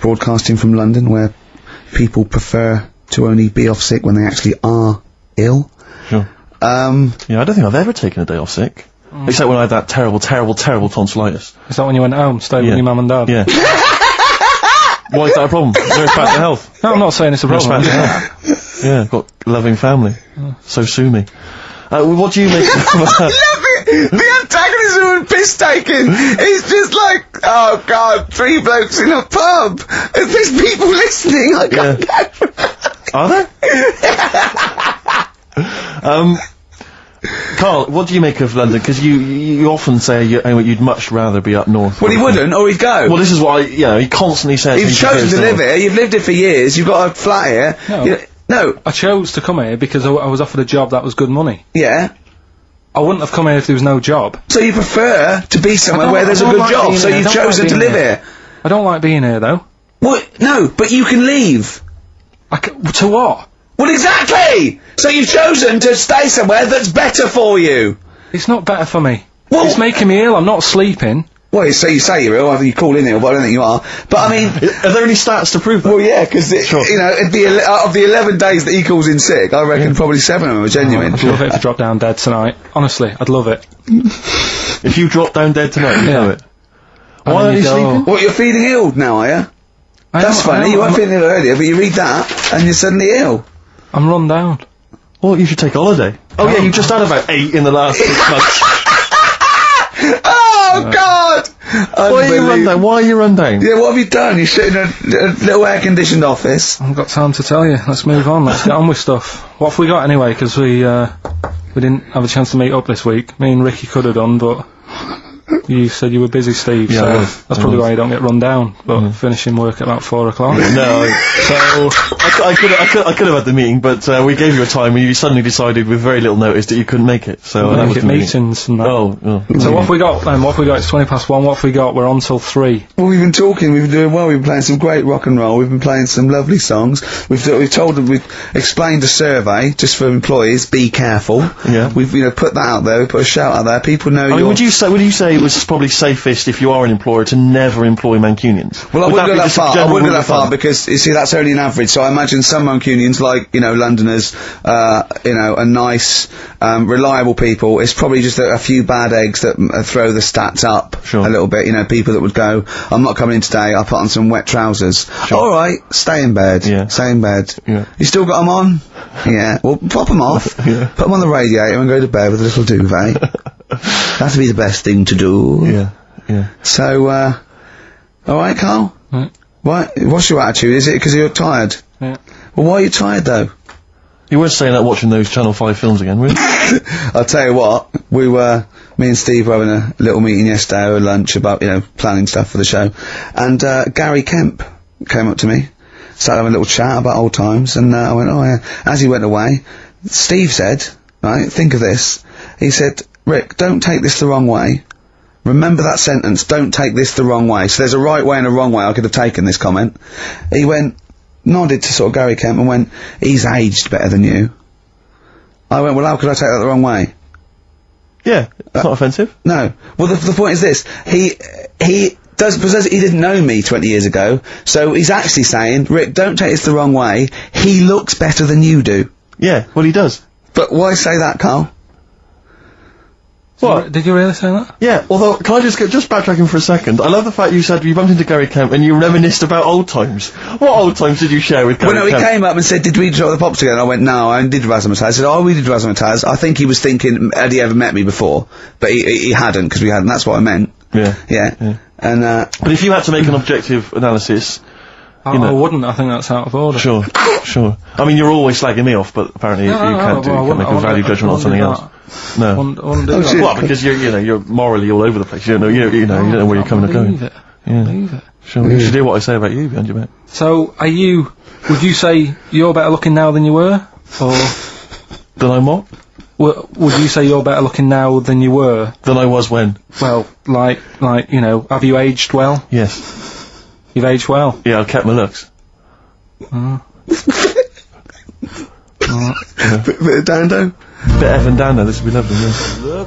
broadcasting from London, where people prefer to only be off sick when they actually are ill. Sure. Yeah, I don't think I've ever taken a day off sick. Except when I had that terrible tonsillitis. Is that when you went home, stayed with your mum and dad? Yeah. Why is that a problem? It's back to health. No, I'm not saying it's a problem. It's back to health. Yeah, I've got a loving family. So sue me. What do you make of The antagonism and piss taking is just like, oh god, 3 blokes in a pub. If there's people listening, I can't go. Are there? Carl, what do you make of London? Because you often say you'd much rather be up north. Well, he wouldn't, or he'd go. Well, this is why, he constantly says... You've chosen to live here, you've lived here for years, you've got a flat here. No. I chose to come here because I was offered a job that was good money. Yeah. I wouldn't have come here if there was no job. So you prefer to be somewhere where there's a good job, so you've chosen to live here? I don't like being here, though. What? No, but you can leave. To what? Well, exactly! So you've chosen to stay somewhere that's better for you. It's not better for me. Well, it's making me ill, I'm not sleeping. Well, so you say you're ill, either you call in ill, but I don't think you are. But I mean... Are there any stats to prove that? Well, yeah, because, it'd be out of the 11 days that he calls in sick, I reckon probably 7 of them are genuine. I'd love it if I dropped down dead tonight. Honestly, I'd love it. If you drop down dead tonight, you know it. Why aren't you sleeping? What, you're feeling ill now, are you? That's funny, you weren't feeling ill earlier, but you read that, and you're suddenly ill. I'm run down. Well, you should take a holiday. Oh yeah, you just had about 8 in the last 6 months. Oh God! Why are you run down? Yeah, what have you done? You sit in a little air-conditioned office. I haven't got time to tell you. Let's move on. Let's get on with stuff. What have we got anyway? Because we didn't have a chance to meet up this week. Me and Ricky could have done, but you said you were busy, Steve. Yeah, so that's probably why you don't get run down. But finishing work at about 4 o'clock. No, so I could have had the meeting, but we gave you a time, and you suddenly decided with very little notice that you couldn't make it. So that was the meetings and that. Oh. So what have we got then? What have we got? It's 1:20. What have we got? We're on till 3. Well, we've been talking. We've been doing well. We've been playing some great rock and roll. We've been playing some lovely songs. We've told them. We've explained a survey just for employees. Be careful. Yeah. We've put that out there. We put a shout out there. People know. I mean, would you say it was probably safest if you are an employer to never employ Mancunians? Well, I wouldn't go that far. I wouldn't go that far because you see that's only an average. So I imagine some Mancunians, like Londoners, are nice, reliable people. It's probably just a few bad eggs that throw the stats up a little bit. People that would go, I'm not coming in today. I'll put on some wet trousers. Sure. All right, stay in bed. Yeah. Stay in bed. Yeah. You still got them on? Yeah. Well, pop them off. Yeah. Put them on the radiator and go to bed with a little duvet. That'd be the best thing to do. Yeah. Yeah. So, all right, Carl. Right. What's your attitude? Is it because you're tired? Yeah. Well, why are you tired though? You weren't saying that watching those Channel 5 films again, were you? I'll tell you what, me and Steve were having a little meeting yesterday over lunch about, planning stuff for the show, and Gary Kemp came up to me, started having a little chat about old times, and I went, oh yeah. As he went away, Steve said, right, think of this, he said, Rick, don't take this the wrong way. Remember that sentence, don't take this the wrong way. So there's a right way and a wrong way I could have taken this comment. He nodded to sort of Gary Kemp and went, he's aged better than you. I went, well, how could I take that the wrong way? Yeah, it's not offensive. No. Well, the point is this, he didn't know me 20 years ago, so he's actually saying, Rick, don't take this the wrong way, he looks better than you do. Yeah, well, he does. But why say that, Carl? What? Did you really say that? Yeah, although, can I just backtracking for a second? I love the fact you said you bumped into Gary Kemp and you reminisced about old times. What old times did you share with Gary Kemp? Well, no, he came up and said, did we drop the pops together? And I went, no, I did Razzmatazz. I said, oh, we did Razzmatazz. I think he was thinking, had he ever met me before? But he hadn't, because we hadn't. That's what I meant. Yeah. And, but if you had to make an objective analysis... I wouldn't. I think that's out of order. Sure. I mean, you're always slagging me off, but apparently you can't make a value judgment on something else. No. I wouldn't do that. Well, because you're morally all over the place. You don't know where you're coming and going. Believe it. Sure. You should hear what I say about you behind your back. So, would you say you're better looking now than you were? Or... Than I'm what? Would you say you're better looking now than you were? Than I was when? Well, have you aged well? Yes. You've aged well? Yeah, I've kept my looks. Bit of Dando? Bit Evan Dando, this would be lovely, yeah.